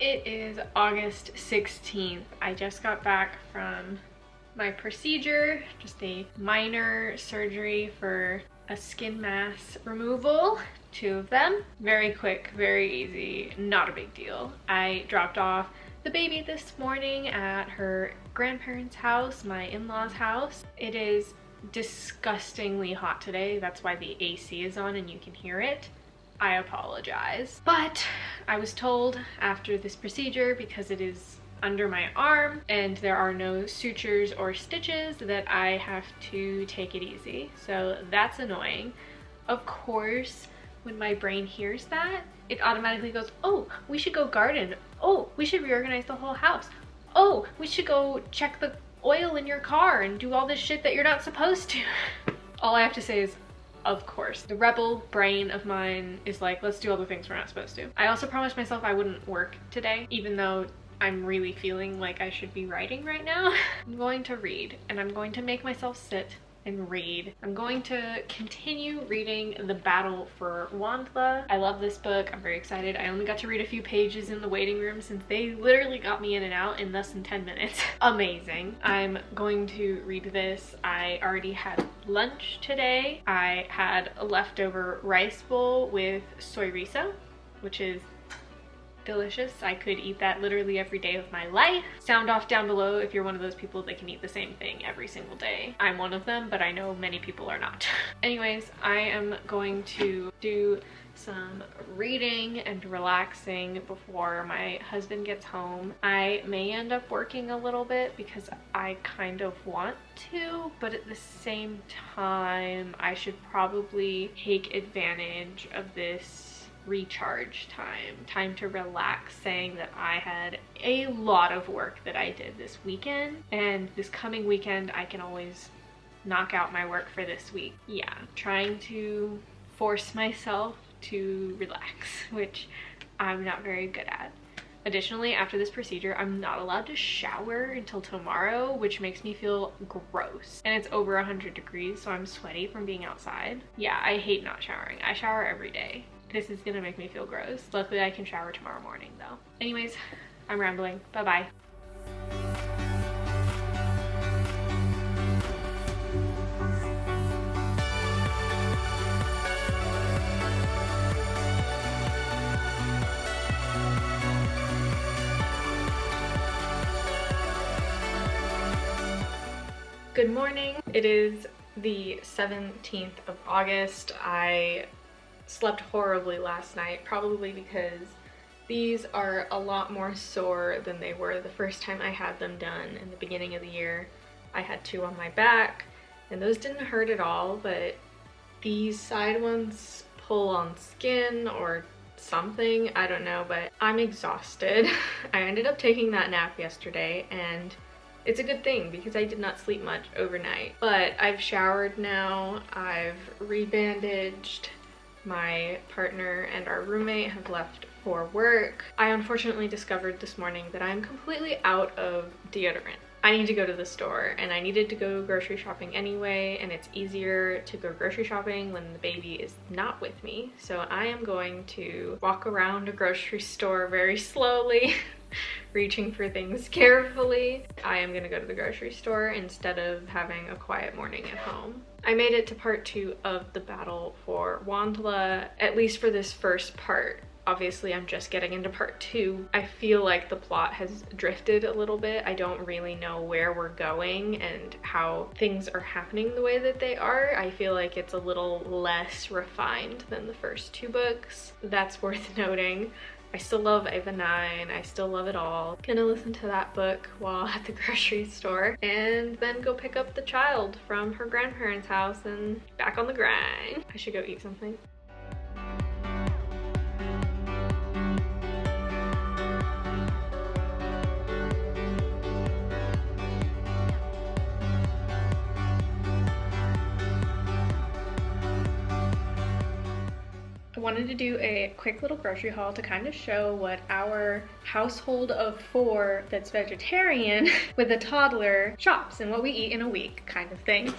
It is August 16th. I just got back from my procedure, just a minor surgery for a skin mass removal, 2 of them. Very quick, very easy, not a big deal. I dropped off the baby this morning at her grandparents' house, my in-laws' house. It is disgustingly hot today. That's why the AC is on and you can hear it. I apologize. But I was told after this procedure, because it is under my arm and there are no sutures or stitches, that I have to take it easy. So that's annoying. Of course, when my brain hears that, it automatically goes, oh, we should go garden. Oh, we should reorganize the whole house. Oh, we should go check the oil in your car and do all this shit that you're not supposed to. All I have to say is, of course. The rebel brain of mine is like, let's do all the things we're not supposed to. I also promised myself I wouldn't work today, even though I'm really feeling like I should be writing right now. I'm going to read, and I'm going to make myself sit and read. I'm going to continue reading The Battle for Wandla. I love this book. I'm very excited. I only got to read a few pages in the waiting room since they literally got me in and out in less than 10 minutes. Amazing. I'm going to read this. I already had lunch today. I had a leftover rice bowl with soy riso, which is delicious. I could eat that literally every day of my life. Sound off down below if you're one of those people that can eat the same thing every single day. I'm one of them, but I know many people are not. Anyways, I am going to do some reading and relaxing before my husband gets home. I may end up working a little bit because I kind of want to, but at the same time, I should probably take advantage of this recharge time to relax, saying that I had a lot of work that I did this weekend, and this coming weekend I can always knock out my work for this week. Yeah, trying to force myself to relax, which I'm not very good at. Additionally, after this procedure, I'm not allowed to shower until tomorrow, which makes me feel gross. And it's over 100 degrees, so I'm sweaty from being outside. Yeah, I hate not showering. I shower every day. This is gonna make me feel gross. Luckily, I can shower tomorrow morning though. Anyways, I'm rambling. Bye-bye. Good morning. It is the 17th of August. I slept horribly last night, probably because these are a lot more sore than they were the first time I had them done in the beginning of the year. I had 2 on my back and those didn't hurt at all, but these side ones pull on skin or something, I don't know, but I'm exhausted. I ended up taking that nap yesterday, and it's a good thing because I did not sleep much overnight. But I've showered now, I've rebandaged. My partner and our roommate have left for work. I unfortunately discovered this morning that I'm completely out of deodorant. I need to go to the store, and I needed to go grocery shopping anyway, and it's easier to go grocery shopping when the baby is not with me. So I am going to walk around a grocery store very slowly, reaching for things carefully. I am gonna go to the grocery store instead of having a quiet morning at home. I made it to part 2 of the battle for Wandla, at least for this first part. Obviously, I'm just getting into part 2. I feel like the plot has drifted a little bit. I don't really know where we're going and how things are happening the way that they are. I feel like it's a little less refined than the first 2 books. That's worth noting. I still love Ava 9, I still love it all. Gonna listen to that book while at the grocery store and then go pick up the child from her grandparents' house and back on the grind. I should go eat something. I wanted to do a quick little grocery haul to kind of show what our household of 4 that's vegetarian with a toddler shops and what we eat in a week kind of thing.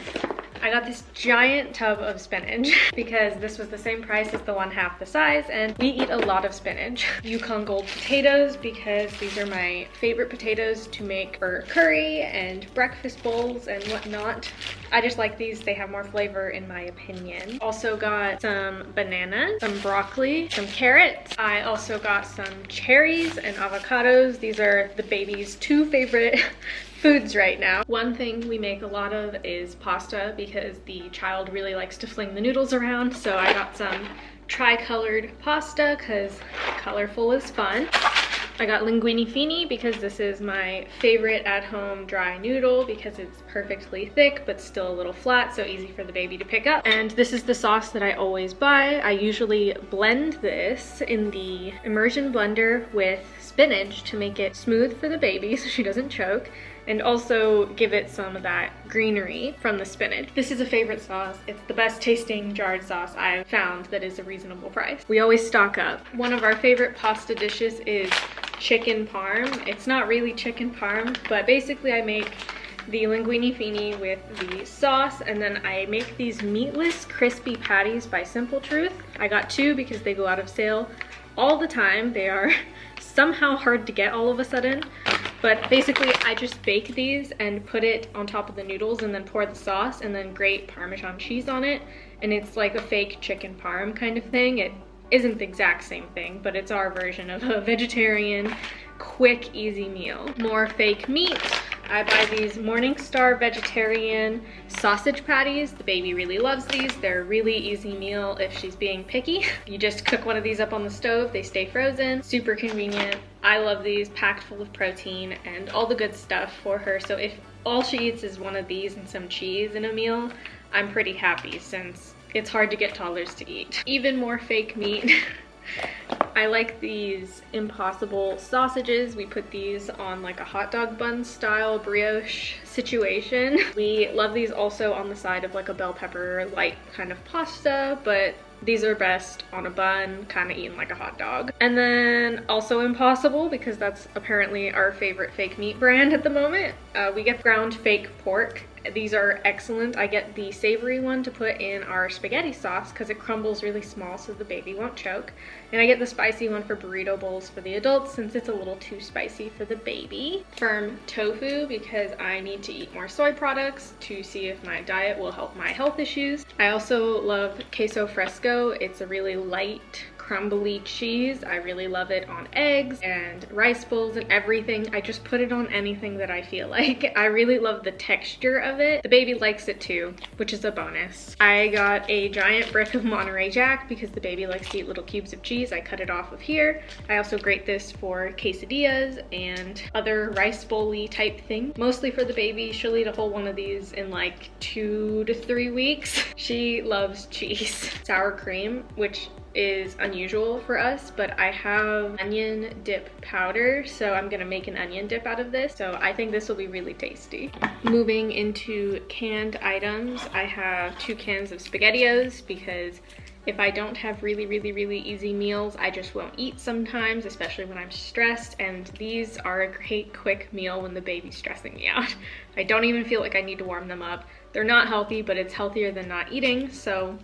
I got this giant tub of spinach because this was the same price as the one half the size, and we eat a lot of spinach. Yukon Gold potatoes because these are my favorite potatoes to make for curry and breakfast bowls and whatnot. I just like these. They have more flavor in my opinion. Also got some bananas, some broccoli, some carrots. I also got some cherries and avocados. These are the baby's two favorite foods right now. One thing we make a lot of is pasta because the child really likes to fling the noodles around. So I got some tri-colored pasta because colorful is fun. I got linguine fini because this is my favorite at-home dry noodle because it's perfectly thick but still a little flat, so easy for the baby to pick up. And this is the sauce that I always buy. I usually blend this in the immersion blender with spinach to make it smooth for the baby so she doesn't choke, and also give it some of that greenery from the spinach. This is a favorite sauce. It's the best tasting jarred sauce I've found that is a reasonable price. We always stock up. One of our favorite pasta dishes is chicken parm. It's not really chicken parm, but basically I make the linguine fini with the sauce, and then I make these meatless crispy patties by Simple Truth. I got two because they go out of sale all the time. They are somehow hard to get all of a sudden. But basically, I just bake these and put it on top of the noodles and then pour the sauce and then grate Parmesan cheese on it. And it's like a fake chicken parm kind of thing. It isn't the exact same thing, but it's our version of a vegetarian, quick, easy meal. More fake meat. I buy these Morningstar vegetarian sausage patties. The baby really loves these. They're a really easy meal if she's being picky. You just cook one of these up on the stove. They stay frozen. Super convenient. I love these, packed full of protein and all the good stuff for her. So if all she eats is one of these and some cheese in a meal, I'm pretty happy since it's hard to get toddlers to eat. Even more fake meat. I like these Impossible sausages. We put these on like a hot dog bun style brioche situation. We love these also on the side of like a bell pepper light kind of pasta, but these are best on a bun, kind of eaten like a hot dog. And then also Impossible, because that's apparently our favorite fake meat brand at the moment. We get ground fake pork. These are excellent. I get the savory one to put in our spaghetti sauce because it crumbles really small so the baby won't choke. And I get the spicy one for burrito bowls for the adults since it's a little too spicy for the baby. Firm tofu because I need to eat more soy products to see if my diet will help my health issues. I also love queso fresco. It's a really light, crumbly cheese. I really love it on eggs and rice bowls and everything. I just put it on anything that I feel like. I really love the texture of it. The baby likes it too, which is a bonus. I got a giant brick of Monterey Jack because the baby likes to eat little cubes of cheese. I cut it off of here. I also grate this for quesadillas and other rice bowl-y type thing. Mostly for the baby. She'll eat a whole one of these in like 2 to 3 weeks. She loves cheese. Sour cream, which is unusual for us, but I have onion dip powder, so I'm gonna make an onion dip out of this. So I think this will be really tasty. Moving into canned items, I have 2 cans of SpaghettiOs because if I don't have really easy meals, I just won't eat sometimes, especially when I'm stressed, and these are a great quick meal when the baby's stressing me out. I don't even feel like I need to warm them up. They're not healthy, but it's healthier than not eating, so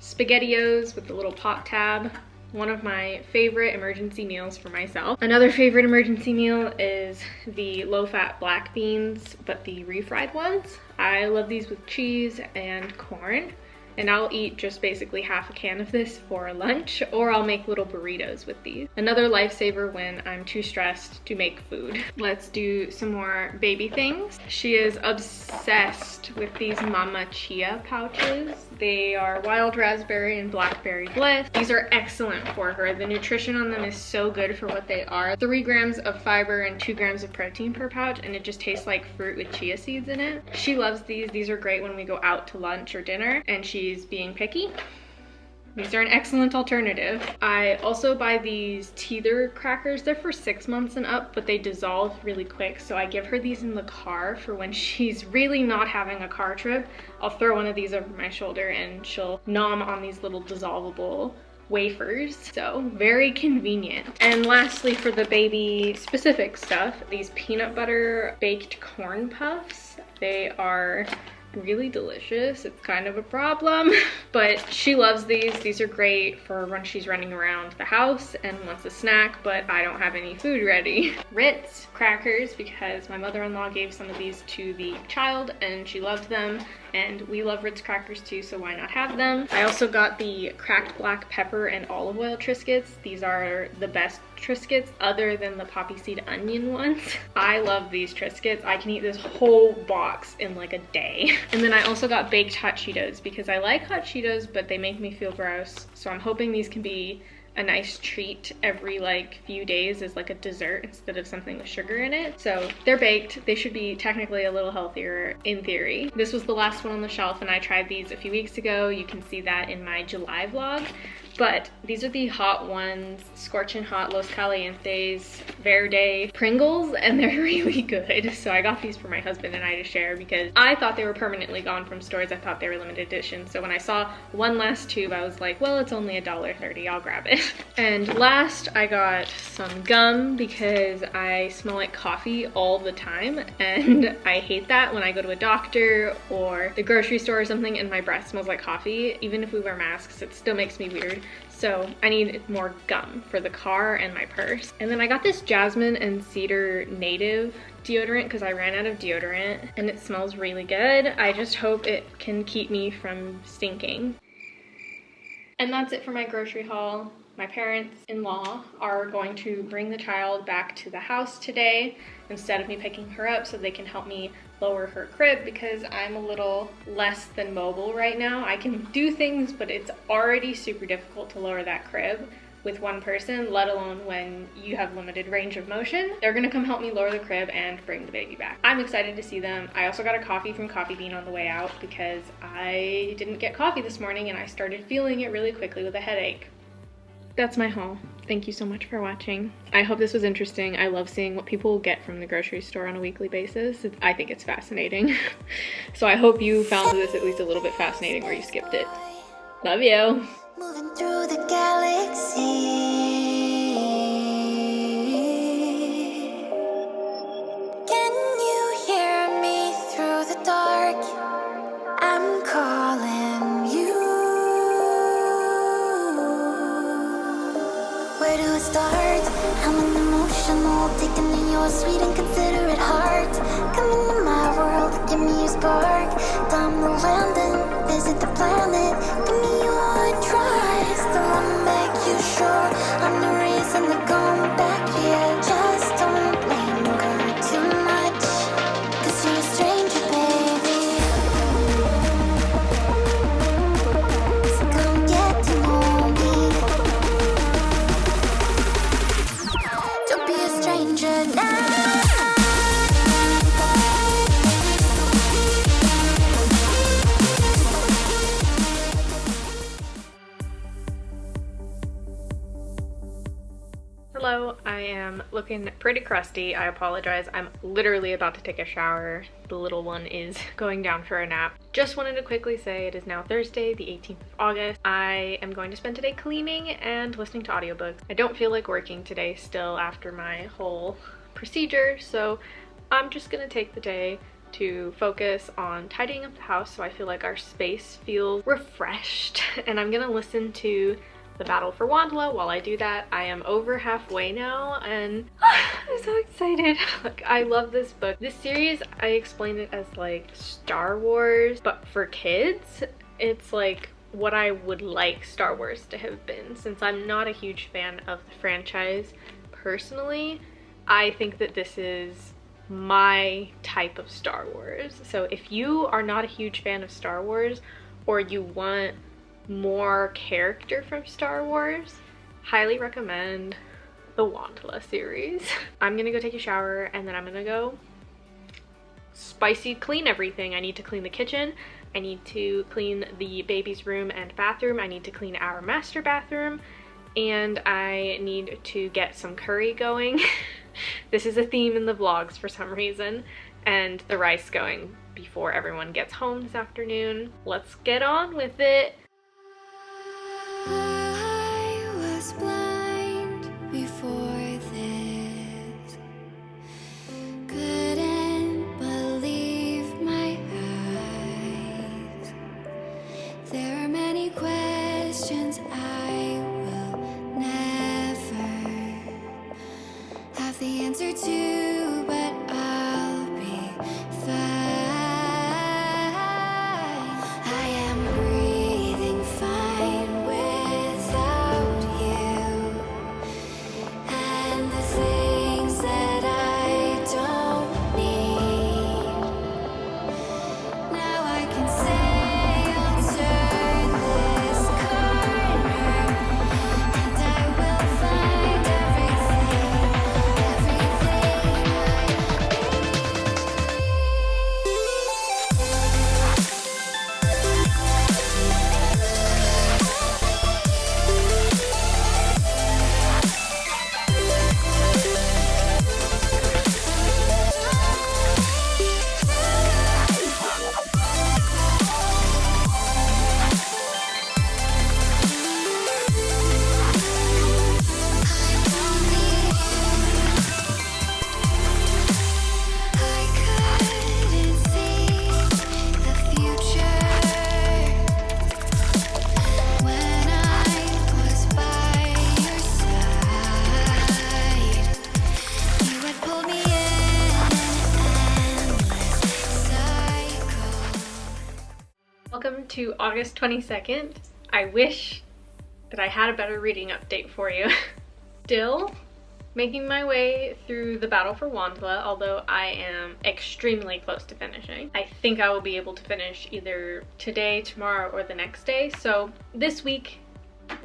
SpaghettiOs with the little pop tab. One of my favorite emergency meals for myself. Another favorite emergency meal is the low-fat black beans, but the refried ones. I love these with cheese and corn. And I'll eat just basically half a can of this for lunch, or I'll make little burritos with these. Another lifesaver when I'm too stressed to make food. Let's do some more baby things. She is obsessed with these Mama Chia pouches. They are wild raspberry and blackberry bliss. These are excellent for her. The nutrition on them is so good for what they are. 3 grams of fiber and 2 grams of protein per pouch, and it just tastes like fruit with chia seeds in it. She loves these. These are great when we go out to lunch or dinner and she's being picky. These are an excellent alternative. I also buy these teether crackers. They're for 6 months and up, but they dissolve really quick. So I give her these in the car for when she's really not having a car trip. I'll throw one of these over my shoulder and she'll nom on these little dissolvable wafers. So very convenient. And lastly, for the baby specific stuff, these peanut butter baked corn puffs. They are really delicious. It's kind of a problem, but she loves these. These are great for when she's running around the house and wants a snack, but I don't have any food ready. Ritz crackers, because my mother-in-law gave some of these to the child and she loved them, and we love Ritz crackers too, so why not have them? I also got the cracked black pepper and olive oil Triscuits. These are the best Triscuits other than the poppy seed onion ones. I love these Triscuits. I can eat this whole box in like a day. And then I also got baked hot Cheetos because I like hot Cheetos, but they make me feel gross. So I'm hoping these can be a nice treat every like few days as like a dessert instead of something with sugar in it. So they're baked. They should be technically a little healthier in theory. This was the last one on the shelf and I tried these a few weeks ago. You can see that in my July vlog. But these are the hot ones, Scorchin' Hot Los Calientes Verde Pringles, and they're really good. So I got these for my husband and I to share because I thought they were permanently gone from stores. I thought they were limited edition. So when I saw one last tube, I was like, well, it's only $1.30, I'll grab it. And last, I got some gum because I smell like coffee all the time, and I hate that when I go to a doctor or the grocery store or something and my breath smells like coffee. Even if we wear masks, it still makes me weird. So I need more gum for the car and my purse. And then I got this jasmine and cedar native deodorant because I ran out of deodorant and it smells really good. I just hope it can keep me from stinking. And that's it for my grocery haul. My parents-in-law are going to bring the child back to the house today instead of me picking her up so they can help me lower her crib because I'm a little less than mobile right now. I can do things, but it's already super difficult to lower that crib with one person, let alone when you have limited range of motion. They're gonna come help me lower the crib and bring the baby back. I'm excited to see them. I also got a coffee from Coffee Bean on the way out because I didn't get coffee this morning and I started feeling it really quickly with a headache. That's my haul. Thank you so much for watching. I hope this was interesting. I love seeing what people get from the grocery store on a weekly basis. I think it's fascinating. So I hope you found this at least a little bit fascinating or you skipped it. Love you. Moving through the galaxy. Can you hear me through the dark? I'm calling you. Where do I start? I'm an emotional, taking in your sweet and considerate heart. Come into my world, give me a spark. Time to land and visit the planet. Give me your trust. I wanna make you sure I'm the reason they're going back here. Just don't linger too much, 'cause you're a stranger, baby. So come get to know me. Don't be a stranger now. Hello, I am looking pretty crusty. I apologize. I'm literally about to take a shower. The little one is going down for a nap. Just wanted to quickly say it is now Thursday, the 18th of August. I am going to spend today cleaning and listening to audiobooks. I don't feel like working today still after my whole procedure, so I'm just gonna take the day to focus on tidying up the house so I feel like our space feels refreshed. And I'm gonna listen to The Battle for Wandla while I do that. I am over halfway now and I'm so excited. Like, I love this book. This series, I explained it as like Star Wars, but for kids. It's like what I would like Star Wars to have been. Since I'm not a huge fan of the franchise personally, I think that this is my type of Star Wars. So if you are not a huge fan of Star Wars or you want more character from Star Wars, highly recommend the Wandla series. I'm gonna go take a shower and then I'm gonna go spicy clean everything. I need to clean the kitchen, I need to clean the baby's room and bathroom, I need to clean our master bathroom, and I need to get some curry going. This is a theme in the vlogs for some reason, and the rice going before everyone gets home this afternoon. Let's get on with it. I was blind before this. Couldn't believe my eyes. to August 22nd. I wish that I had a better reading update for you. Still making my way through the Battle for Wandla, although I am extremely close to finishing. I think I will be able to finish either today, tomorrow, or the next day. So this week,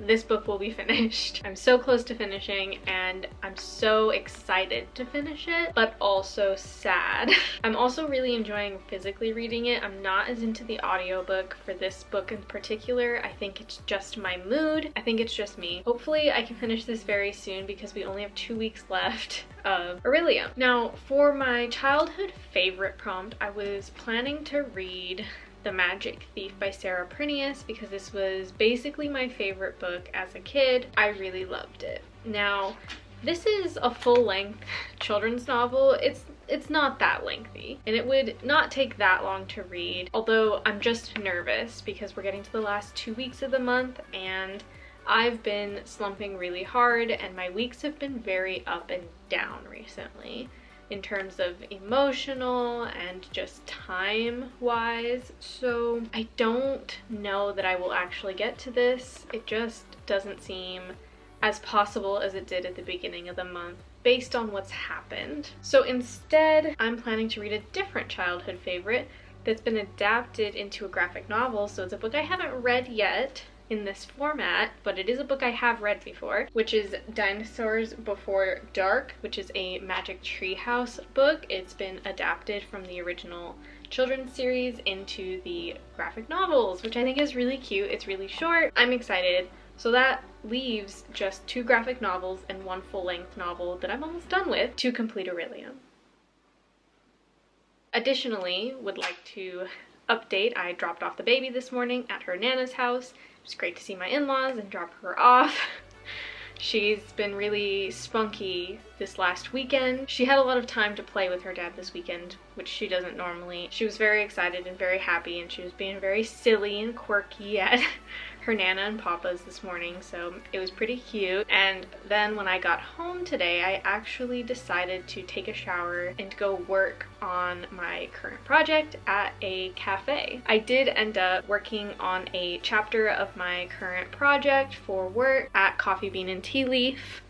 this book will be finished. I'm so close to finishing and I'm so excited to finish it, but also sad. I'm also really enjoying physically reading it. I'm not as into the audiobook for this book in particular. I think it's just my mood. I think it's just me. Hopefully I can finish this very soon because we only have 2 weeks left of Orilium. Now, for my childhood favorite prompt, I was planning to read The Magic Thief by Sarah Prinius because this was basically my favorite book as a kid. I really loved it. Now, this is a full-length children's novel. It's not that lengthy, and it would not take that long to read, although I'm just nervous because we're getting to the last 2 weeks of the month and I've been slumping really hard and my weeks have been very up and down recently in terms of emotional and just time-wise. So I don't know that I will actually get to this. It just doesn't seem as possible as it did at the beginning of the month based on what's happened. So instead, I'm planning to read a different childhood favorite that's been adapted into a graphic novel. So it's a book I haven't read yet in this format, but it is a book I have read before, which is Dinosaurs Before Dark, which is a Magic Treehouse book. It's been adapted from the original children's series into the graphic novels, which I think is really cute. It's really short. I'm excited. So that leaves just 2 graphic novels and 1 full-length novel that I'm almost done with to complete Orilium. Additionally, would like to update, I dropped off the baby this morning at her Nana's house. It's great to see my in-laws and drop her off. She's been really spunky this last weekend. She had a lot of time to play with her dad this weekend, which she doesn't normally. She was very excited and very happy, and she was being very silly and quirky at her Nana and Papa's this morning, so it was pretty cute. And then when I got home today, I actually decided to take a shower and go work on my current project at a cafe. I did end up working on a chapter of my current project for work at Coffee Bean and Tea Leaf.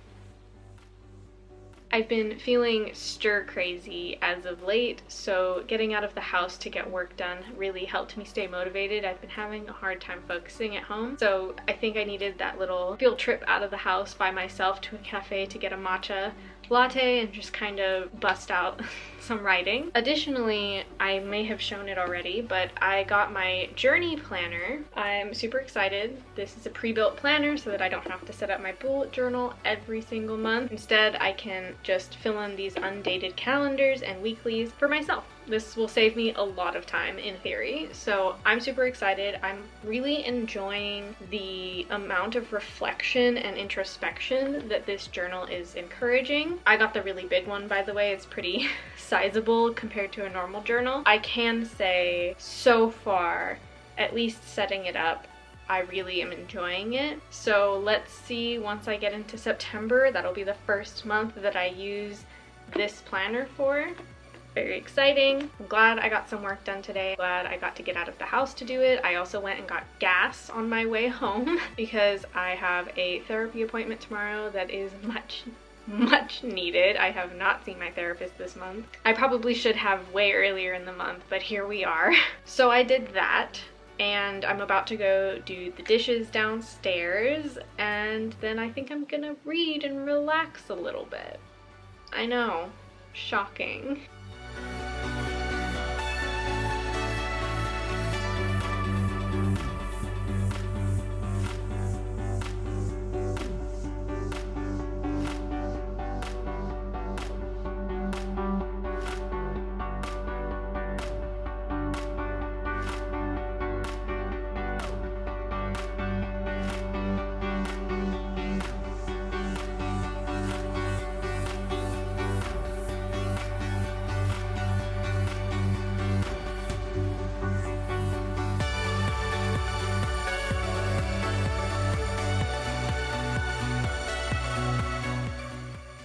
I've been feeling stir crazy as of late, so getting out of the house to get work done really helped me stay motivated. I've been having a hard time focusing at home, so I think I needed that little field trip out of the house by myself to a cafe to get a matcha latte and just kind of bust out some writing. Additionally, I may have shown it already, but I got my journey planner. I'm super excited. This is a pre-built planner so that I don't have to set up my bullet journal every single month. Instead, I can just fill in these undated calendars and weeklies for myself. This will save me a lot of time in theory, so I'm super excited. I'm really enjoying the amount of reflection and introspection that this journal is encouraging. I got the really big one, by the way. It's pretty sizable compared to a normal journal. I can say so far, at least setting it up, I really am enjoying it. So let's see, once I get into September, that'll be the first month that I use this planner for. Very exciting. I'm glad I got some work done today. Glad I got to get out of the house to do it. I also went and got gas on my way home because I have a therapy appointment tomorrow that is much needed. I have not seen my therapist this month. I probably should have way earlier in the month, but here we are. So I did that, and I'm about to go do the dishes downstairs, and then I think I'm gonna read and relax a little bit. I know, shocking.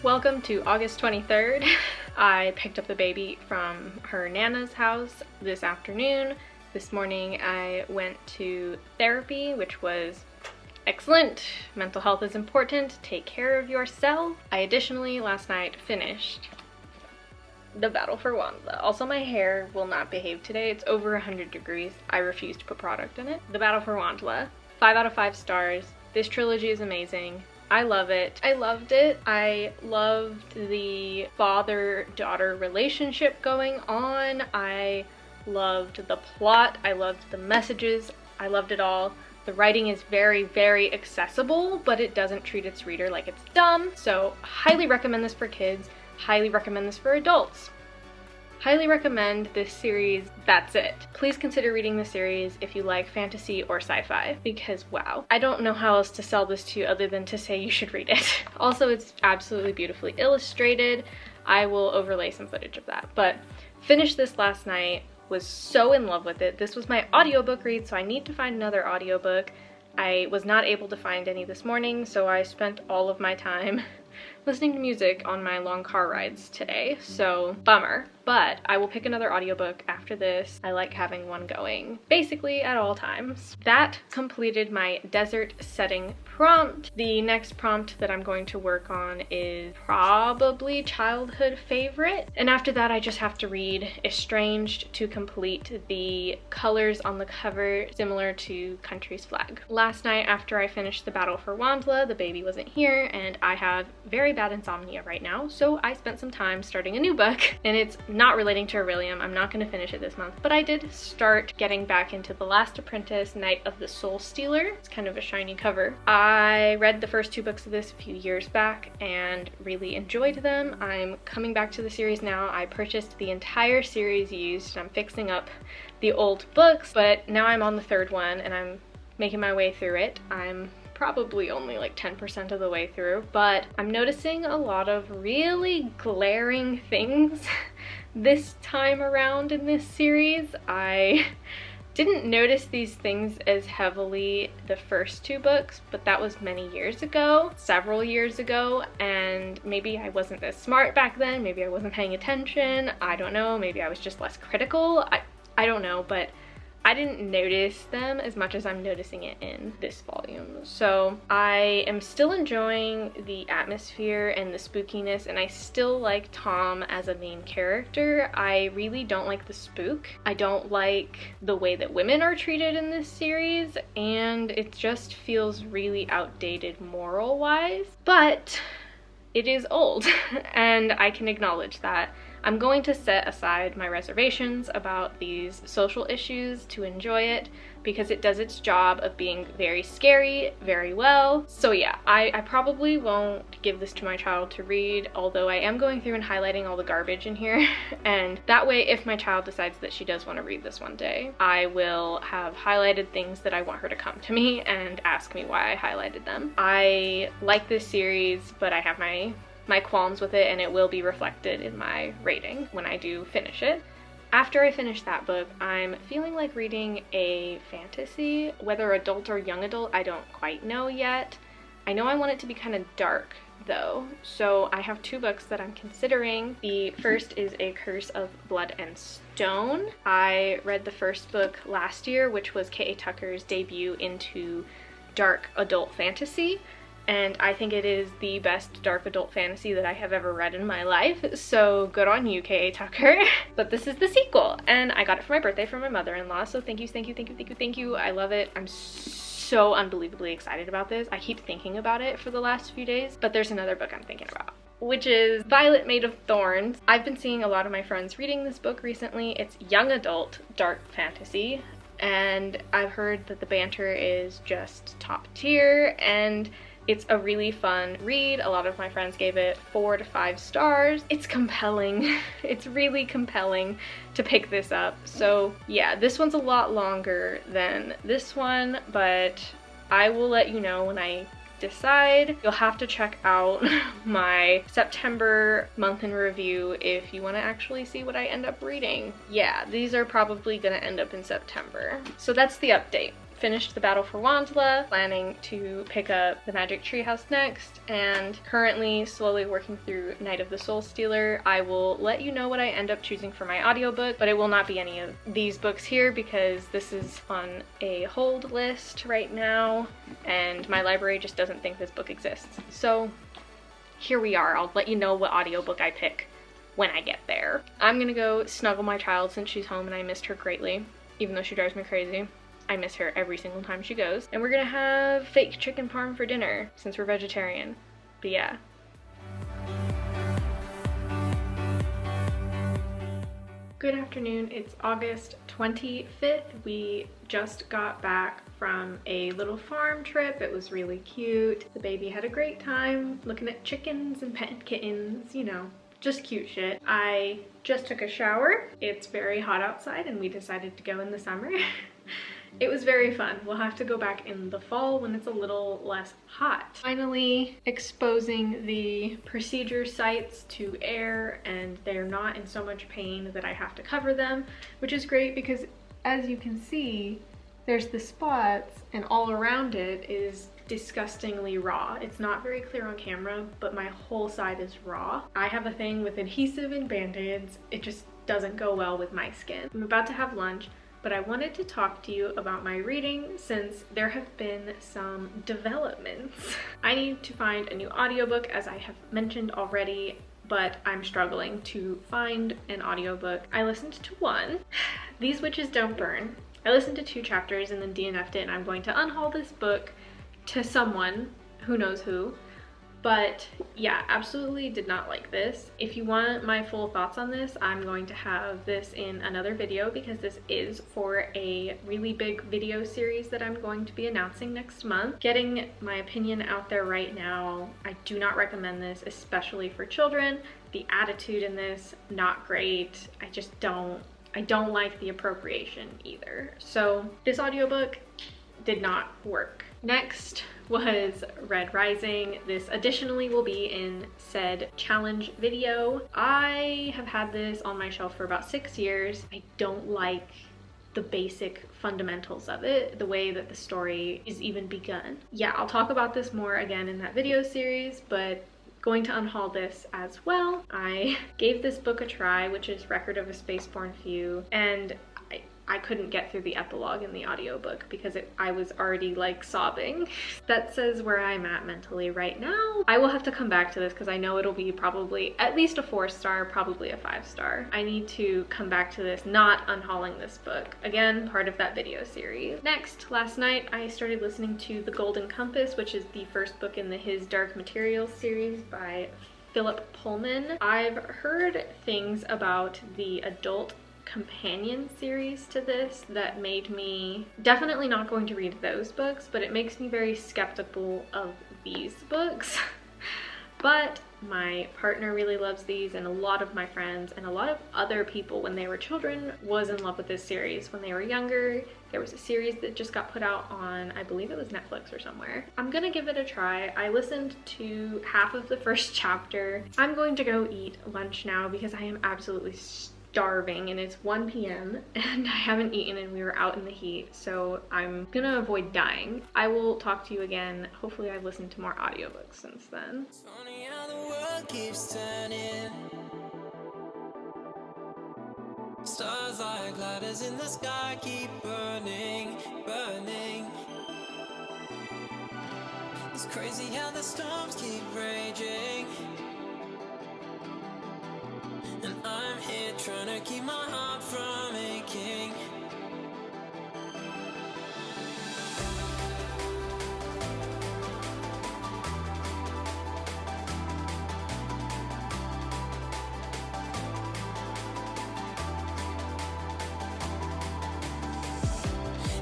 Welcome to August 23rd. I picked up the baby from her Nana's house this afternoon, This morning I went to therapy, which was excellent. Mental health is important. Take care of yourself. I additionally last night finished The Battle for Wandsla. Also, my hair will not behave today. It's over 100 degrees. I refuse to put product in it. The Battle for Wandsla. 5 out of 5 stars. This trilogy is amazing. I love it. I loved it. I loved the father-daughter relationship going on. I loved the plot. I loved the messages. I loved it all. The writing is very, very accessible, but it doesn't treat its reader like it's dumb. So highly recommend this for kids. Highly recommend this for adults. Highly recommend this series. That's it. Please consider reading the series if you like fantasy or sci-fi, because wow. I don't know how else to sell this to you other than to say you should read it. Also, it's absolutely beautifully illustrated. I will overlay some footage of that. But finished this last night. Was so in love with it. This was my audiobook read, so I need to find another audiobook. I was not able to find any this morning, so I spent all of my time listening to music on my long car rides today, so bummer. But I will pick another audiobook after this. I like having one going basically at all times. That completed my desert setting prompt. The next prompt that I'm going to work on is probably childhood favorite. And after that, I just have to read Estranged to complete the colors on the cover similar to Country's Flag. Last night after I finished The Battle for Wandsla, the baby wasn't here and I have very bad insomnia right now. So I spent some time starting a new book, and it's not relating to Orilium. I'm not going to finish it this month, but I did start getting back into The Last Apprentice, Night of the Soul Stealer. It's kind of a shiny cover. I read the first 2 books of this a few years back and really enjoyed them. I'm coming back to the series now. I purchased the entire series used and I'm fixing up the old books, but now I'm on the 3rd one and I'm making my way through it. I'm probably only like 10% of the way through, but I'm noticing a lot of really glaring things this time around in this series. I didn't notice these things as heavily the first 2 books, but that was many years ago, several years ago, and maybe I wasn't as smart back then, maybe I wasn't paying attention, I don't know, maybe I was just less critical, I don't know, but I didn't notice them as much as I'm noticing it in this volume. So I am still enjoying the atmosphere and the spookiness, and I still like Tom as a main character. I really don't like the spook. I don't like the way that women are treated in this series, and it just feels really outdated moral-wise. But it is old, and I can acknowledge that. I'm going to set aside my reservations about these social issues to enjoy it because it does its job of being very scary very well. So yeah, I probably won't give this to my child to read, although I am going through and highlighting all the garbage in here. And that way, if my child decides that she does want to read this one day, I will have highlighted things that I want her to come to me and ask me why I highlighted them. I like this series, but I have my qualms with it, and it will be reflected in my rating when I do finish it. After I finish that book, I'm feeling like reading a fantasy, whether adult or young adult, I don't quite know yet. I know I want it to be kind of dark though, so I have 2 books that I'm considering. The first is A Curse of Blood and Stone. I read the first book last year, which was K.A. Tucker's debut into dark adult fantasy. And I think it is the best dark adult fantasy that I have ever read in my life, so good on you, K.A. Tucker. But this is the sequel, and I got it for my birthday from my mother-in-law, so thank you. I love it. I'm so unbelievably excited about this. I keep thinking about it for the last few days, but there's another book I'm thinking about, which is Violet Made of Thorns. I've been seeing a lot of my friends reading this book recently. It's young adult dark fantasy, and I've heard that the banter is just top tier, and it's a really fun read. A lot of my friends gave it 4 to 5 stars. It's compelling. It's really compelling to pick this up. So yeah, this one's a lot longer than this one, but I will let you know when I decide. You'll have to check out my September month in review if you want to actually see what I end up reading. Yeah, these are probably gonna end up in September. So that's the update. finished the Battle for Wandsla, planning to pick up the Magic Treehouse next, and currently slowly working through Night of the Soul Stealer. I will let you know what I end up choosing for my audiobook, but it will not be any of these books here because this is on a hold list right now, and my library just doesn't think this book exists. So here we are. I'll let you know what audiobook I pick when I get there. I'm gonna go snuggle my child since she's home and I missed her greatly, even though she drives me crazy. I miss her every single time she goes. And we're gonna have fake chicken parm for dinner since we're vegetarian. But yeah. Good afternoon, it's August 25th. We just got back from a little farm trip. It was really cute. The baby had a great time looking at chickens and petting kittens, you know, just cute shit. I just took a shower. It's very hot outside and we decided to go in the summer. It was very fun. We'll have to go back in the fall when it's a little less hot. Finally exposing the procedure sites to air, and they're not in so much pain that I have to cover them, which is great because as you can see, there's the spots and all around it is disgustingly raw. It's not very clear on camera, but my whole side is raw. I have a thing with adhesive and band-aids. It just doesn't go well with my skin. I'm about to have lunch, but I wanted to talk to you about my reading since there have been some developments. I need to find a new audiobook, as I have mentioned already, but I'm struggling to find an audiobook. I listened to one, These Witches Don't Burn. I listened to 2 chapters and then DNF'd it, and I'm going to unhaul this book to someone, who knows who. But yeah, absolutely did not like this. If you want my full thoughts on this, I'm going to have this in another video because this is for a really big video series that I'm going to be announcing next month. Getting my opinion out there right now, I do not recommend this, especially for children. The attitude in this, not great. I don't like the appropriation either. So this audiobook did not work. Next was Red Rising. This additionally will be in said challenge video. I have had this on my shelf for about 6 years. I don't like the basic fundamentals of it, the way that the story is even begun. Yeah, I'll talk about this more again in that video series, but going to unhaul this as well. I gave this book a try, which is Record of a Spaceborne Few, and I couldn't get through the epilogue in the audiobook because I was already like sobbing. That says where I'm at mentally right now. I will have to come back to this because I know it'll be probably at least a 4-star, probably a 5-star. I need to come back to this, not unhauling this book. Again, part of that video series. Next, last night I started listening to The Golden Compass, which is the first book in the His Dark Materials series by Philip Pullman. I've heard things about the adult companion series to this that made me definitely not going to read those books, but it makes me very skeptical of these books. But my partner really loves these, and a lot of my friends and a lot of other people when they were children was in love with this series when they were younger. There was a series that just got put out on, I believe it was Netflix or somewhere. I'm gonna give it a try. I listened to half of the first chapter. I'm going to go eat lunch now because I am absolutely starving and it's 1 p.m. and I haven't eaten and we were out in the heat, so I'm gonna avoid dying. I will talk to you again. Hopefully I've listened to more audiobooks since then. It's funny how the world keeps turning. Stars like ladders in the sky keep burning, burning. It's crazy how the storms keep raging. And I'm here trying to keep my heart from aching.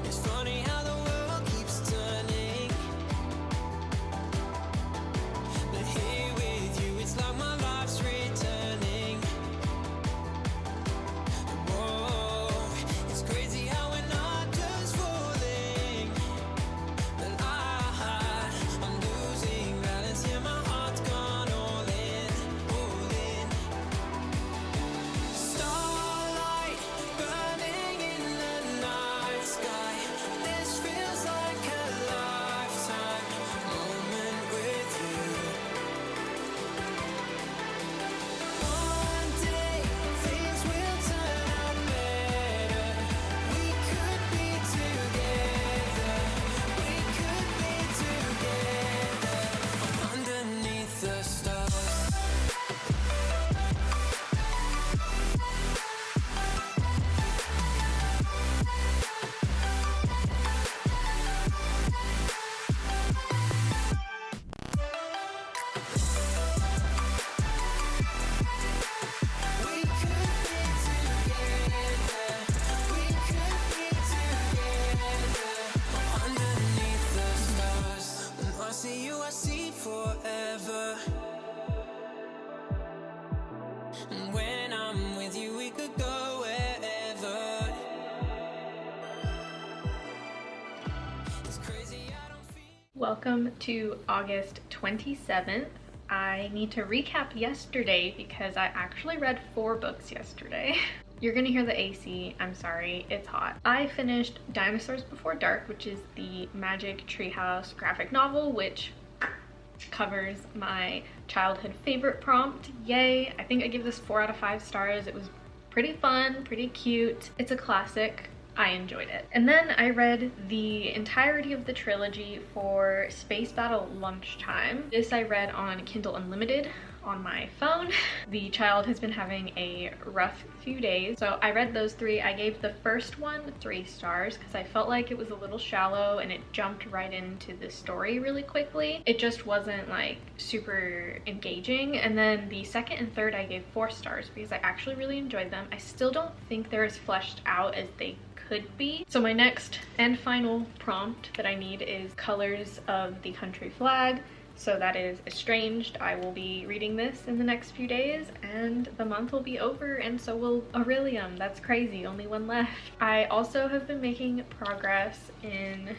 It's funny how the world keeps turning. But here with you, it's like my life's returning. Welcome to August 27th. I need to recap yesterday because I actually read 4 books yesterday. You're gonna hear the AC, I'm sorry, it's hot. I finished Dinosaurs Before Dark, which is the Magic Treehouse graphic novel, which covers my childhood favorite prompt. Yay! I think I give this 4 out of 5 stars. It was pretty fun, pretty cute. It's a classic. I enjoyed it. And then I read the entirety of the trilogy for Space Battle Lunchtime. This I read on Kindle Unlimited on my phone. The child has been having a rough few days, so I read those 3. I gave the first one 3 stars because I felt like it was a little shallow and it jumped right into the story really quickly. It just wasn't like super engaging. And then the second and third I gave 4 stars because I actually really enjoyed them. I still don't think they're as fleshed out as they could be. So my next and final prompt that I need is colors of the country flag. So that is Estranged. I will be reading this in the next few days and the month will be over, and so will Orilium. That's crazy, only 1 left. I also have been making progress in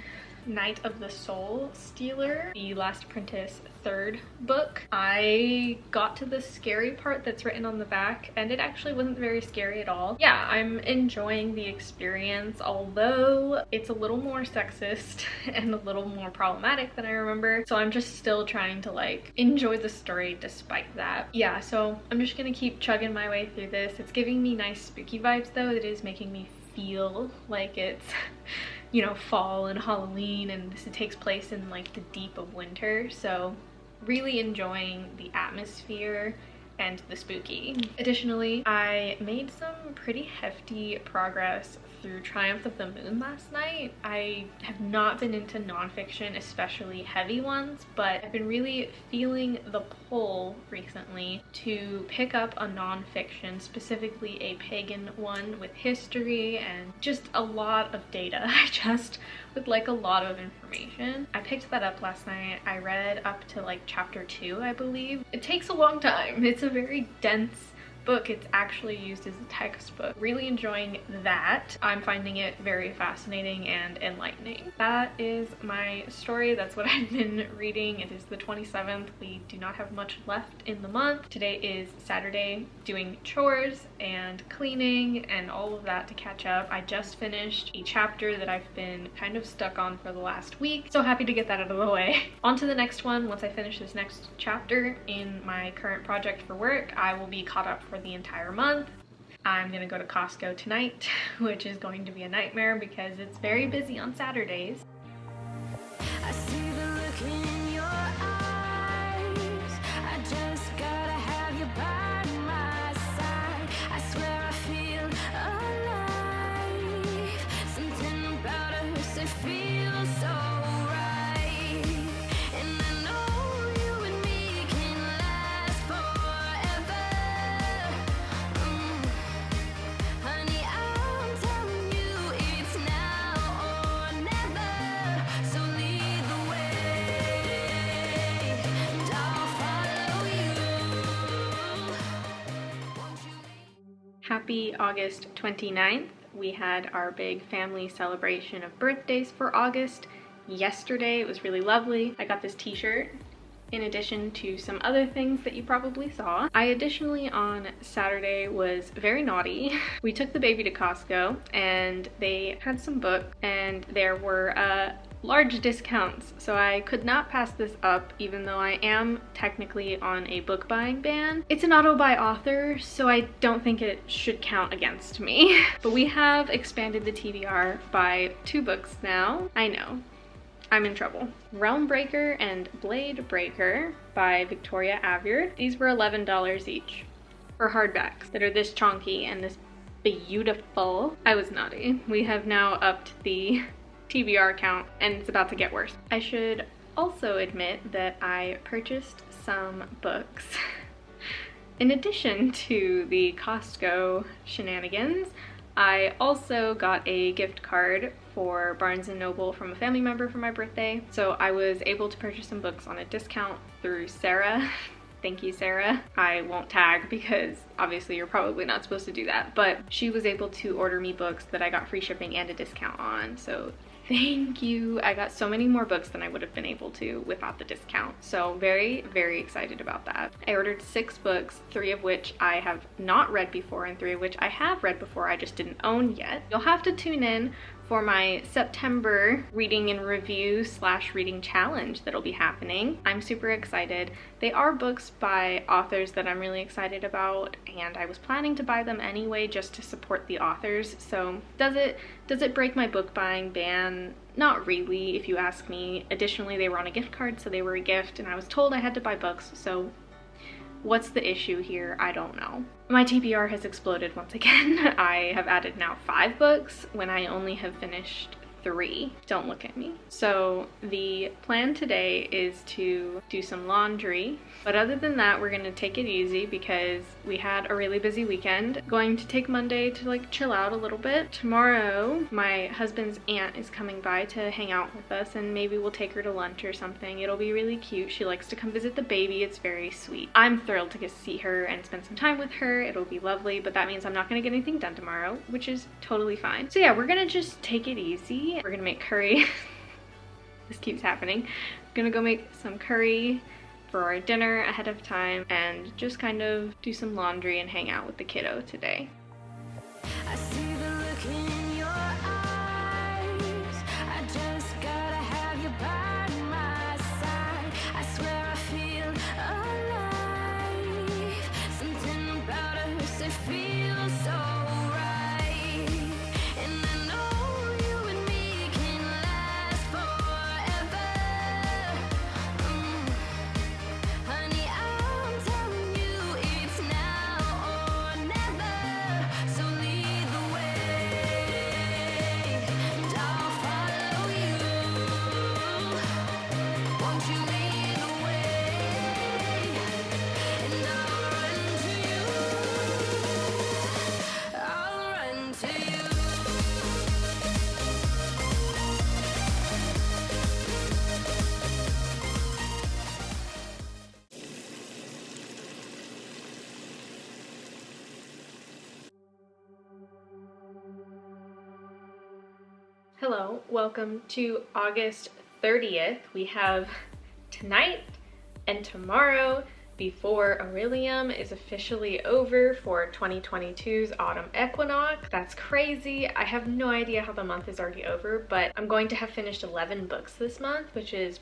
Night of the Soul Stealer, the Last Apprentice 3rd book. I got to the scary part that's written on the back and it actually wasn't very scary at all. Yeah, I'm enjoying the experience, although it's a little more sexist and a little more problematic than I remember. So I'm just still trying to like enjoy the story despite that. Yeah, so I'm just gonna keep chugging my way through this. It's giving me nice spooky vibes though. It is making me feel like it's you know, fall and Halloween, and this takes place in like the deep of winter, so really enjoying the atmosphere and the spooky. Additionally, I made some pretty hefty progress through Triumph of the Moon last night. I have not been into nonfiction, especially heavy ones, but I've been really feeling the pull recently to pick up a nonfiction, specifically a pagan one with history and just a lot of data. I just would like a lot of information. I picked that up last night. I read up to like chapter 2, I believe. It takes a long time. It's a very dense book. It's actually used as a textbook. Really enjoying that. I'm finding it very fascinating and enlightening. That is my story. That's what I've been reading. It is the 27th. We do not have much left in the month. Today is Saturday, doing chores and cleaning and all of that to catch up. I just finished a chapter that I've been kind of stuck on for the last week. So happy to get that out of the way. On to the next one. Once I finish this next chapter in my current project for work, I will be caught up for the entire month. I'm gonna go to Costco tonight, which is going to be a nightmare because it's very busy on Saturdays. I see the look in your eyes. I just gotta have you by my side. I swear I feel alive. Something about us, it feels so right. And I know you and me can last forever. Honey, I'm telling you, it's now or never. So lead the way, and I'll follow you. Won't you lead? Happy August 29th. We had our big family celebration of birthdays for August yesterday. It was really lovely. I got this t-shirt in addition to some other things that you probably saw. I additionally on Saturday was very naughty. We took the baby to Costco and they had some books and there were large discounts, so I could not pass this up even though I am technically on a book buying ban. It's an auto by author, so I don't think it should count against me. But we have expanded the TBR by 2 books now. I know, I'm in trouble. Realm Breaker and Blade Breaker by Victoria Aveyard. These were $11 each for hardbacks that are this chonky and this beautiful. I was naughty. We have now upped the TBR count and it's about to get worse. I should also admit that I purchased some books in addition to the Costco shenanigans. I also got a gift card for Barnes & Noble from a family member for my birthday, so I was able to purchase some books on a discount through Sarah. Thank you, Sarah. I won't tag because obviously you're probably not supposed to do that, but she was able to order me books that I got free shipping and a discount on, so Thank you. I got so many more books than I would have been able to without the discount. So very, very excited about that. I ordered 6 books, 3 of which I have not read before and 3 of which I have read before, I just didn't own yet. You'll have to tune in for my September reading and review / reading challenge that'll be happening. I'm super excited. They are books by authors that I'm really excited about, and I was planning to buy them anyway just to support the authors. So does it break my book buying ban? Not really, if you ask me. Additionally, they were on a gift card, so they were a gift, and I was told I had to buy books, so what's the issue here? I don't know. My TBR has exploded once again. I have added now 5 books when I only have finished 3. Don't look at me. So the plan today is to do some laundry, but other than that, we're gonna take it easy because we had a really busy weekend. Going to take Monday to like chill out a little bit. Tomorrow, my husband's aunt is coming by to hang out with us, and maybe we'll take her to lunch or something. It'll be really cute. She likes to come visit the baby. It's very sweet. I'm thrilled to get to see her and spend some time with her. It'll be lovely, but that means I'm not gonna get anything done tomorrow, which is totally fine. So yeah, we're gonna just take it easy. We're gonna make curry. This keeps happening. I'm gonna go make some curry for our dinner ahead of time and just kind of do some laundry and hang out with the kiddo today. I see the look in your eyes. I just gotta have you by my side. I swear I feel alive. Something about us, it feels so right. And I know you and me can last forever. Honey, I'm telling you, it's now or never. So lead the way, and I'll follow you. Won't you lead the way, and I'll run to you. I'll run to you. Hello, welcome to August 30th. We have tonight and tomorrow before Orilium is officially over for 2022's autumn equinox. That's crazy. I have no idea how the month is already over, but I'm going to have finished 11 books this month, which is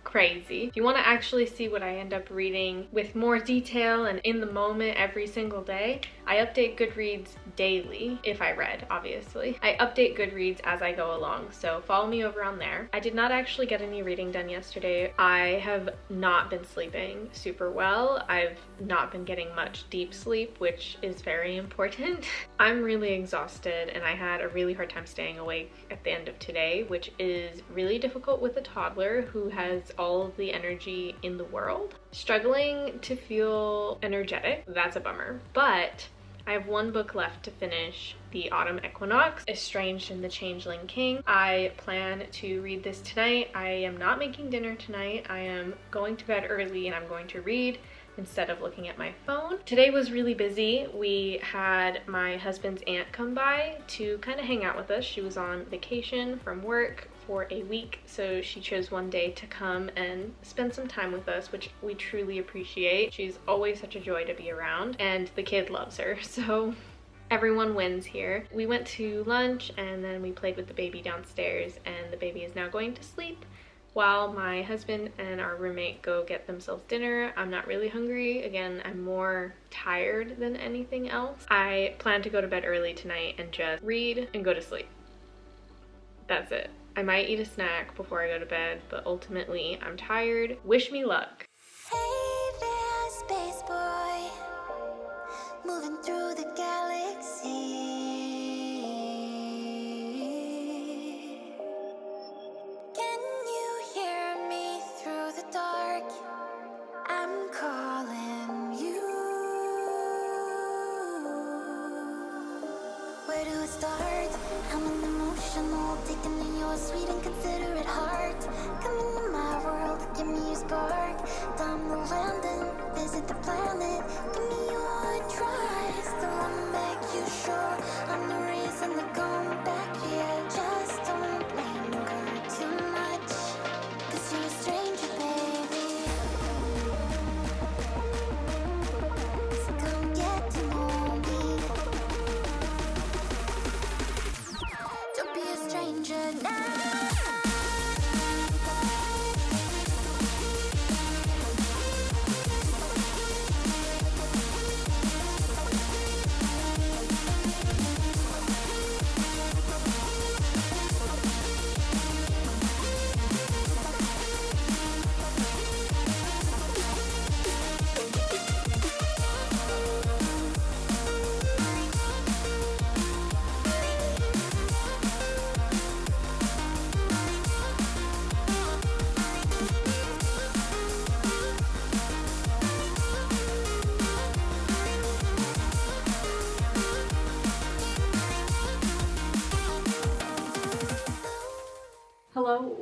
crazy. If you want to actually see what I end up reading with more detail and in the moment every single day, I update Goodreads daily, if I read, obviously. I update Goodreads as I go along, so follow me over on there. I did not actually get any reading done yesterday. I have not been sleeping super well. I've not been getting much deep sleep, which is very important. I'm really exhausted, and I had a really hard time staying awake at the end of today, which is really difficult with a toddler who has all of the energy in the world. Struggling to feel energetic, that's a bummer. But I have 1 book left to finish, the Autumn Equinox, Estranged and the Changeling King. I plan to read this tonight. I am not making dinner tonight. I am going to bed early and I'm going to read instead of looking at my phone. Today was really busy. We had my husband's aunt come by to kind of hang out with us. She was on vacation from work for a week, so she chose one day to come and spend some time with us, which we truly appreciate. She's always such a joy to be around, and the kid loves her, so everyone wins here. We went to lunch and then we played with the baby downstairs, and the baby is now going to sleep while my husband and our roommate go get themselves dinner. I'm not really hungry. Again, I'm more tired than anything else. I plan to go to bed early tonight and just read and go to sleep. That's it. I might eat a snack before I go to bed, but ultimately I'm tired. Wish me luck. Hey there, space boy, moving through the galaxy. Can you hear me through the dark? I'm calling you. Where do I start? I'm an emotional, taking in your sweet and considerate heart. Come into my world, give me your spark. Time to land and visit the planet. Give me your trust. I wanna make you sure I'm the reason to come back here. Just don't blame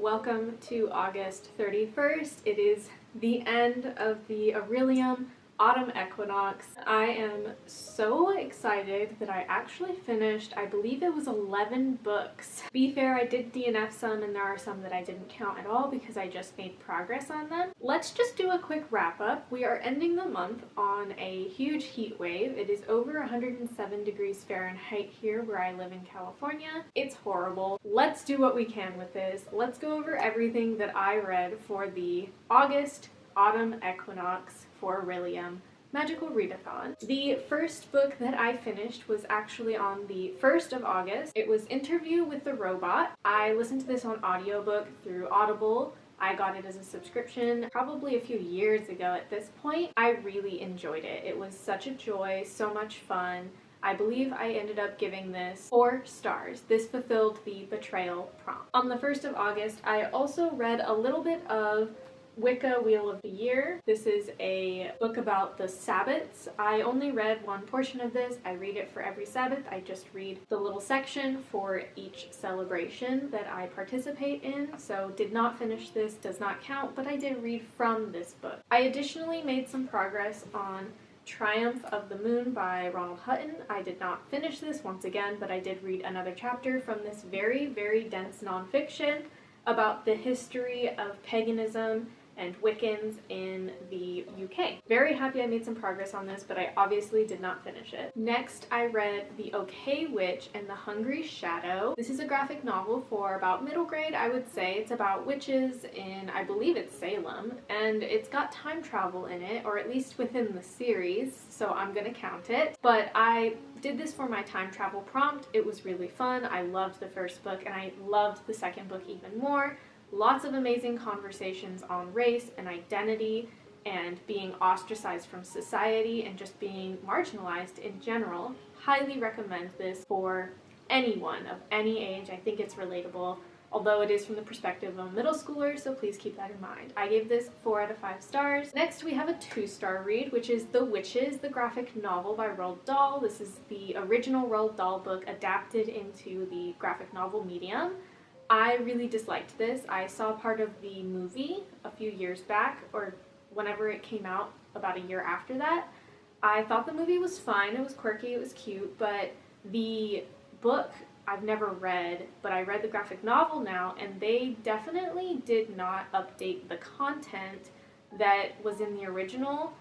welcome to August 31st. It is the end of the Orilium autumn equinox. I am so excited that I actually finished, I believe it was 11 books. To be fair, I did DNF some and there are some that I didn't count at all because I just made progress on them. Let's just do a quick wrap up. We are ending the month on a huge heat wave. It is over 107 degrees Fahrenheit here where I live in California. It's horrible. Let's do what we can with this. Let's go over everything that I read for the August autumn equinox for Orilium Magical Readathon. The first book that I finished was actually on the 1st of August. It was Interview with the Robot. I listened to this on audiobook through Audible. I got it as a subscription probably a few years ago at this point. I really enjoyed it. It was such a joy, so much fun. I believe I ended up giving this 4 stars. This fulfilled the betrayal prompt. On the 1st of August, I also read a little bit of Wicca Wheel of the Year. This is a book about the Sabbats. I only read one portion of this. I read it for every Sabbath. I just read the little section for each celebration that I participate in. So did not finish this, does not count, but I did read from this book. I additionally made some progress on Triumph of the Moon by Ronald Hutton. I did not finish this once again, but I did read another chapter from this very, very dense nonfiction about the history of paganism and Wiccans in the UK. Very happy I made some progress on this, but I obviously did not finish it. Next, I read The Okay Witch and the Hungry Shadow. This is a graphic novel for about middle grade, I would say. It's about witches in, I believe it's Salem, and it's got time travel in it, or at least within the series, so I'm gonna count it. But I did this for my time travel prompt. It was really fun. I loved the first book, and I loved the second book even more. Lots of amazing conversations on race and identity and being ostracized from society and just being marginalized in general. Highly recommend this for anyone of any age. I think it's relatable, although it is from the perspective of a middle schooler, so please keep that in mind. I gave this 4 out of 5 stars. Next, we have a 2-star read, which is The Witches, the graphic novel by Roald Dahl. This is the original Roald Dahl book adapted into the graphic novel medium. I really disliked this. I saw part of the movie a few years back, or whenever it came out, about a year after that. I thought the movie was fine. It was quirky, it was cute, but the book I've never read, but I read the graphic novel now, and they definitely did not update the content that was in the original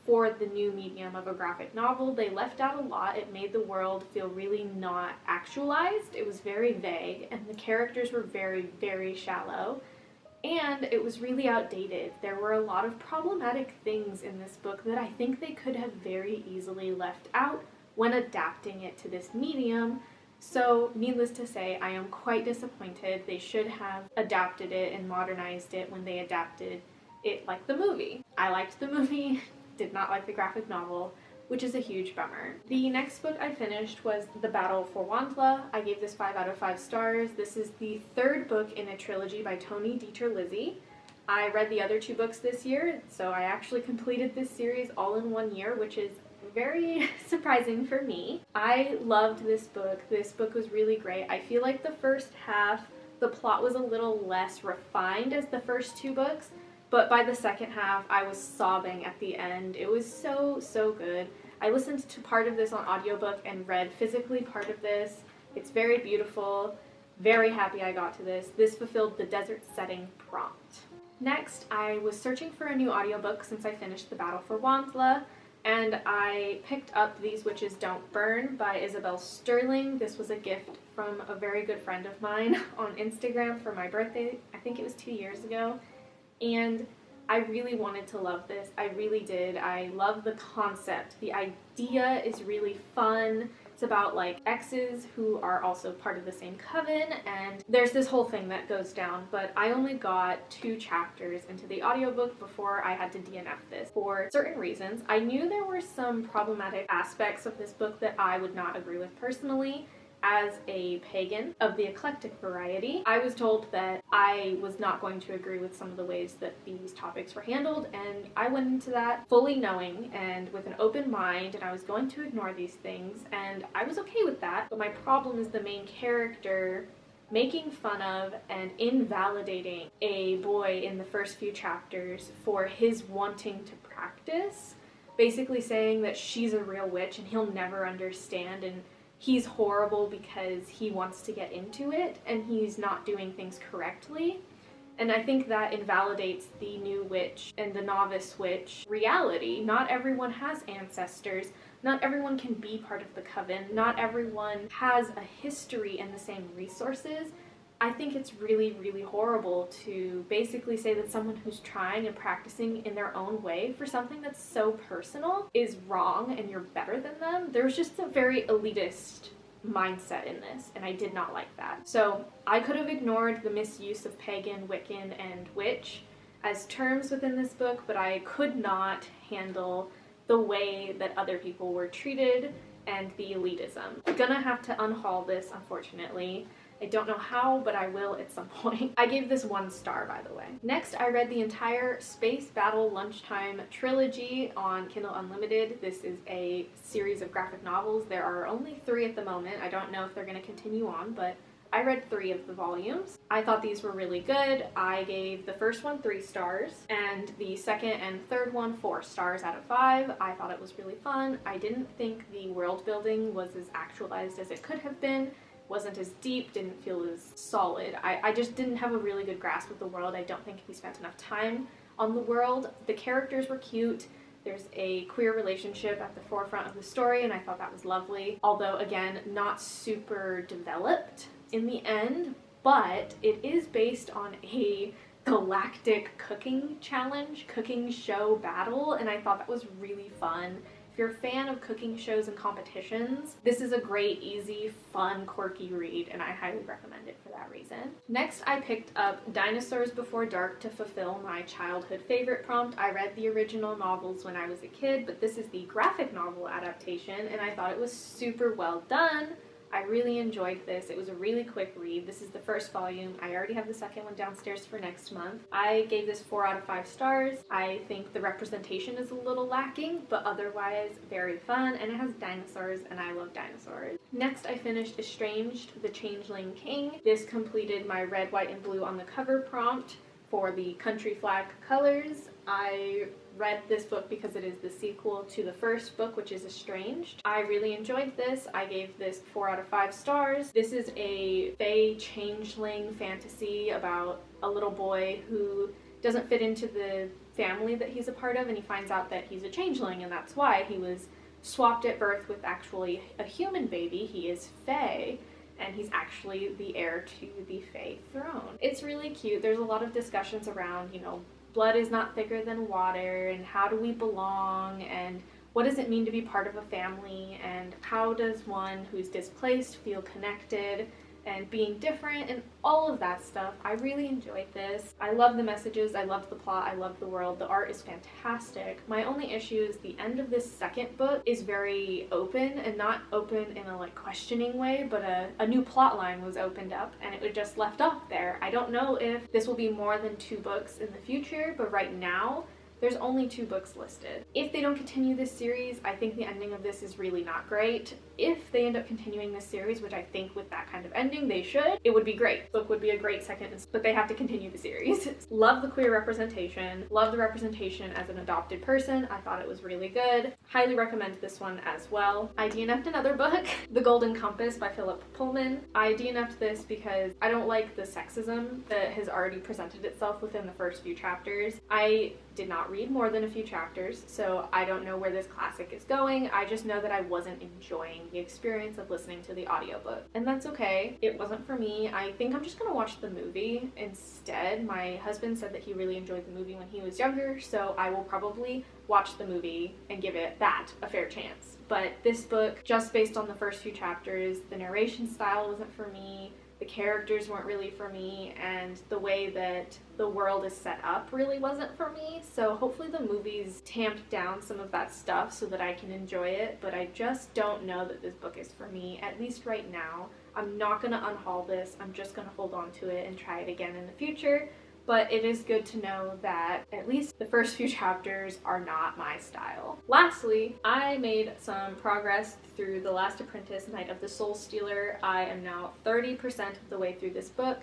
for the new medium of a graphic novel. They left out a lot. It made the world feel really not actualized. It was very vague, and the characters were very, very shallow, and it was really outdated. There were a lot of problematic things in this book that I think they could have very easily left out when adapting it to this medium. So, needless to say, I am quite disappointed. They should have adapted it and modernized it when they adapted it like the movie. I liked the movie, did not like the graphic novel, which is a huge bummer. The next book I finished was The Battle for Wantla. I gave this 5 out of 5 stars. This is the 3rd book in a trilogy by Tony Dieter-Lizzie. I read the other 2 books this year, so I actually completed this series all in 1 year, which is very surprising for me. I loved this book. This book was really great. I feel like the first half, the plot was a little less refined as the first 2 books, but by the second half, I was sobbing at the end. It was so, so good. I listened to part of this on audiobook and read physically part of this. It's very beautiful. Very happy I got to this. This fulfilled the desert setting prompt. Next, I was searching for a new audiobook since I finished The Battle for Wantla, and I picked up These Witches Don't Burn by Isabel Sterling. This was a gift from a very good friend of mine on Instagram for my birthday. I think it was 2 years ago. And I really wanted to love this. I really did. I love the concept. The idea is really fun. It's about like exes who are also part of the same coven, and there's this whole thing that goes down, but I only got 2 chapters into the audiobook before I had to DNF this for certain reasons. I knew there were some problematic aspects of this book that I would not agree with personally. As a pagan of the eclectic variety, I was told that I was not going to agree with some of the ways that these topics were handled, and I went into that fully knowing and with an open mind, and I was going to ignore these things, and I was okay with that. But my problem is the main character making fun of and invalidating a boy in the first few chapters for his wanting to practice, basically saying that she's a real witch and he'll never understand, and he's horrible because he wants to get into it and he's not doing things correctly. And I think that invalidates the new witch and the novice witch reality. Not everyone has ancestors. Not everyone can be part of the coven. Not everyone has a history and the same resources. I think it's really, really horrible to basically say that someone who's trying and practicing in their own way for something that's so personal is wrong and you're better than them. There's just a very elitist mindset in this, and I did not like that. So I could have ignored the misuse of pagan, Wiccan, and witch as terms within this book, but I could not handle the way that other people were treated and the elitism. I'm gonna have to unhaul this, unfortunately. I don't know how, but I will at some point. I gave this 1 star, by the way. Next, I read the entire Space Battle Lunchtime trilogy on Kindle Unlimited. This is a series of graphic novels. There are only 3 at the moment. I don't know if they're going to continue on, but I read 3 of the volumes. I thought these were really good. I gave the first one 3 stars, and the second and third one 4 stars out of 5. I thought it was really fun. I didn't think the world building was as actualized as it could have been. Wasn't as deep, didn't feel as solid. I just didn't have a really good grasp of the world. I don't think we spent enough time on the world. The characters were cute. There's a queer relationship at the forefront of the story, and I thought that was lovely. Although, again, not super developed in the end, but it is based on a galactic cooking challenge, cooking show battle, and I thought that was really fun. If you're a fan of cooking shows and competitions, this is a great, easy, fun, quirky read, and I highly recommend it for that reason. Next, I picked up Dinosaurs Before Dark to fulfill my childhood favorite prompt. I read the original novels when I was a kid, but this is the graphic novel adaptation, and I thought it was super well done. I really enjoyed this. It was a really quick read. This is the first volume. I already have the second one downstairs for next month. I gave this 4 out of 5 stars. I think the representation is a little lacking, but otherwise very fun, and it has dinosaurs, and I love dinosaurs. Next, I finished Estranged, the Changeling King. This completed my red, white, and blue on the cover prompt for the country flag colors. I read this book because it is the sequel to the first book, which is Estranged. I really enjoyed this. I gave this 4 out of 5 stars. This is a fae changeling fantasy about a little boy who doesn't fit into the family that he's a part of, and he finds out that he's a changeling, and that's why he was swapped at birth with actually a human baby. He is fae, and he's actually the heir to the fae throne. It's really cute. There's a lot of discussions around, blood is not thicker than water, and how do we belong, and what does it mean to be part of a family, and how does one who's displaced feel connected, and being different, and all of that stuff. I really enjoyed this. I love the messages, I love the plot, I love the world. The art is fantastic. My only issue is the end of this second book is very open, and not open in a questioning way, but a new plot line was opened up and it was just left off there. I don't know if this will be more than 2 books in the future, but right now there's only 2 books listed. If they don't continue this series, I think the ending of this is really not great. If they end up continuing this series, which I think with that kind of ending they should, it would be great. The book would be a great second, but they have to continue the series. Love the queer representation. Love the representation as an adopted person. I thought it was really good. Highly recommend this one as well. I DNF'd another book, The Golden Compass by Philip Pullman. I DNF'd this because I don't like the sexism that has already presented itself within the first few chapters. I did not read more than a few chapters, so I don't know where this classic is going. I just know that I wasn't enjoying the experience of listening to the audiobook, and that's okay. It wasn't for me. I think I'm just gonna watch the movie instead. My husband said that he really enjoyed the movie when he was younger, so I will probably watch the movie and give it that a fair chance. But this book, just based on the first few chapters, the narration style wasn't for me. The characters weren't really for me, and the way that the world is set up really wasn't for me. So hopefully the movies tamped down some of that stuff so that I can enjoy it, but I just don't know that this book is for me, at least right now. I'm not gonna unhaul this. I'm just gonna hold on to it and try it again in the future. but it is good to know that at least the first few chapters are not my style. Lastly, I made some progress through The Last Apprentice, Night of the Soul Stealer. I am now 30% of the way through this book.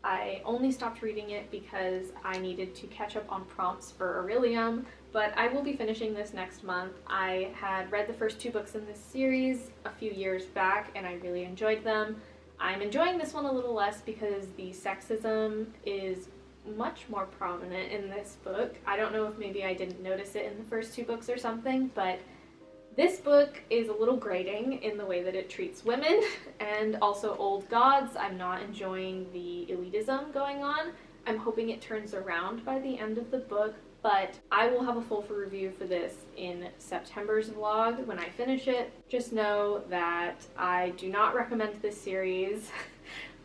I only stopped reading it because I needed to catch up on prompts for Orilium, but I will be finishing this next month. I had read the first 2 books in this series a few years back and I really enjoyed them. I'm enjoying this one a little less because the sexism is much more prominent in this book. I don't know if maybe I didn't notice it in the first 2 books or something, but this book is a little grating in the way that it treats women and also old gods. I'm not enjoying the elitism going on. I'm hoping it turns around by the end of the book, but I will have a full review for this in September's vlog when I finish it. Just know that I do not recommend this series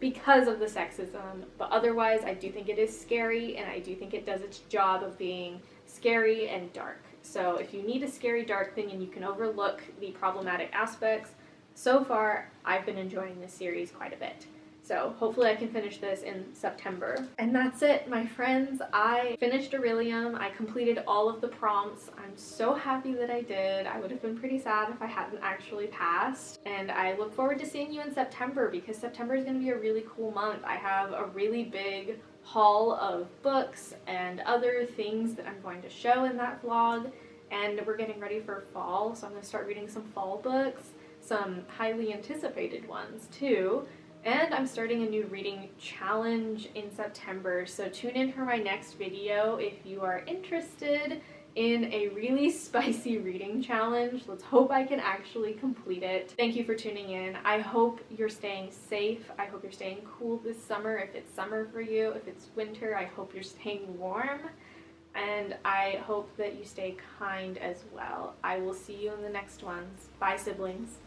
because of the sexism, but otherwise I do think it is scary and I do think it does its job of being scary and dark. So if you need a scary dark thing and you can overlook the problematic aspects, so far I've been enjoying this series quite a bit. So hopefully I can finish this in September. And that's it, my friends. I finished Orilium. I completed all of the prompts. I'm so happy that I did. I would have been pretty sad if I hadn't actually passed. And I look forward to seeing you in September because September is going to be a really cool month. I have a really big haul of books and other things that I'm going to show in that vlog. And we're getting ready for fall, so I'm going to start reading some fall books, some highly anticipated ones too. And I'm starting a new reading challenge in September, so tune in for my next video if you are interested in a really spicy reading challenge. Let's hope I can actually complete it. Thank you for tuning in. I hope you're staying safe. I hope you're staying cool this summer if it's summer for you. If it's winter, I hope you're staying warm. And I hope that you stay kind as well. I will see you in the next ones. Bye, siblings.